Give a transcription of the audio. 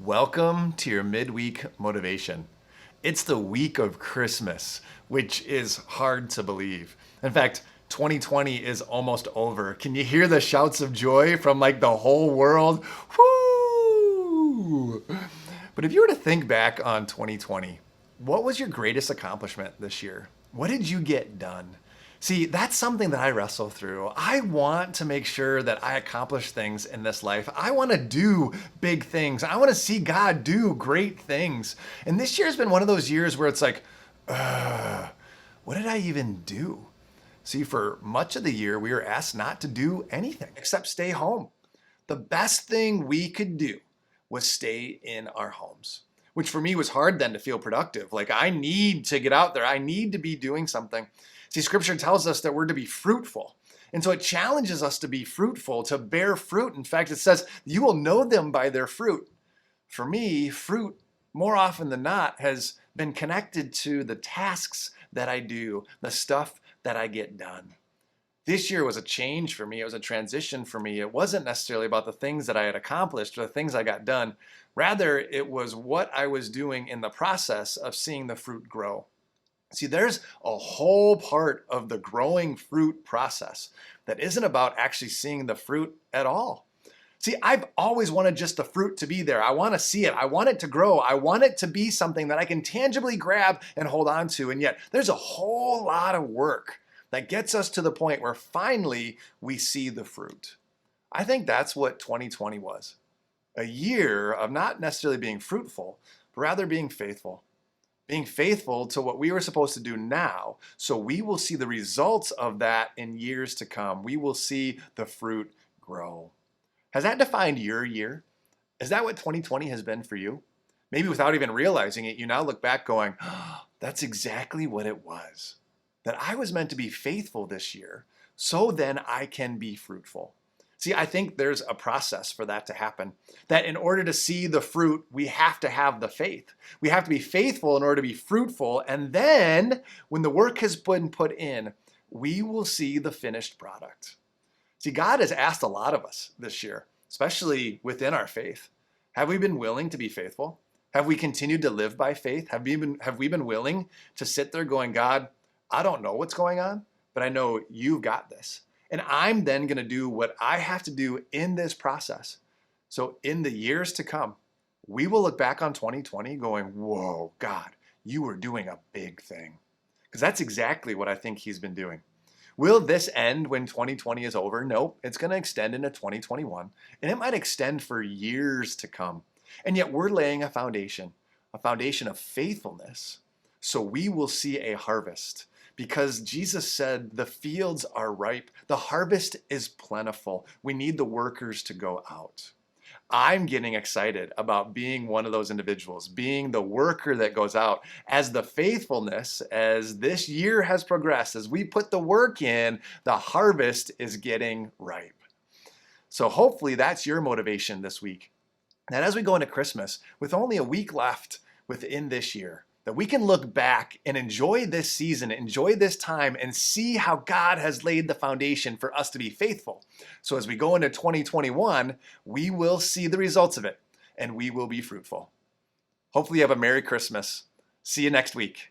Welcome to your midweek motivation. It's the week of Christmas, which is hard to believe. In fact, 2020 is almost over. Can you hear the shouts of joy from like the whole world? Woo! But if you were to think back on 2020, what was your greatest accomplishment this year? What did you get done? See, that's something that I wrestle through. I want to make sure that I accomplish things in this life. I want to do big things. I want to see God do great things. And this year's been one of those years where it's like, what did I even do? See, for much of the year, we were asked not to do anything except stay home. The best thing we could do was stay in our homes, which for me was hard then to feel productive. Like, I need to get out there. I need to be doing something. See, scripture tells us that we're to be fruitful. And so it challenges us to be fruitful, to bear fruit. In fact, it says, you will know them by their fruit. For me, fruit, more often than not, has been connected to the tasks that I do, the stuff that I get done. This year was a change for me. It was a transition for me. It wasn't necessarily about the things that I had accomplished or the things I got done. Rather, it was what I was doing in the process of seeing the fruit grow. See, there's a whole part of the growing fruit process that isn't about actually seeing the fruit at all. See, I've always wanted just the fruit to be there. I want to see it. I want it to grow. I want it to be something that I can tangibly grab and hold on to. And yet there's a whole lot of work that gets us to the point where finally we see the fruit. I think that's what 2020 was. A year of not necessarily being fruitful, but rather being faithful. Being faithful to what we were supposed to do now, so we will see the results of that in years to come. We will see the fruit grow. Has that defined your year? Is that what 2020 has been for you? Maybe without even realizing it, you now look back going, oh, that's exactly what it was. That I was meant to be faithful this year, so then I can be fruitful. See, I think there's a process for that to happen. That in order to see the fruit, we have to have the faith. We have to be faithful in order to be fruitful. And then when the work has been put in, we will see the finished product. See, God has asked a lot of us this year, especially within our faith. Have we been willing to be faithful? Have we continued to live by faith? Have we been willing to sit there going, God, I don't know what's going on, but I know you've got this. And I'm then going to do what I have to do in this process. So in the years to come, we will look back on 2020 going, whoa, God, you were doing a big thing. Because that's exactly what I think he's been doing. Will this end when 2020 is over? Nope, it's going to extend into 2021. And it might extend for years to come. And yet we're laying a foundation of faithfulness. So we will see a harvest. Because Jesus said the fields are ripe, the harvest is plentiful. We need the workers to go out. I'm getting excited about being one of those individuals, being the worker that goes out. As the faithfulness, as this year has progressed, as we put the work in, the harvest is getting ripe. So hopefully that's your motivation this week. That as we go into Christmas, with only a week left within this year, that we can look back and enjoy this season, enjoy this time, and see how God has laid the foundation for us to be faithful. So as we go into 2021, we will see the results of it, and we will be fruitful. Hopefully you have a Merry Christmas. See you next week.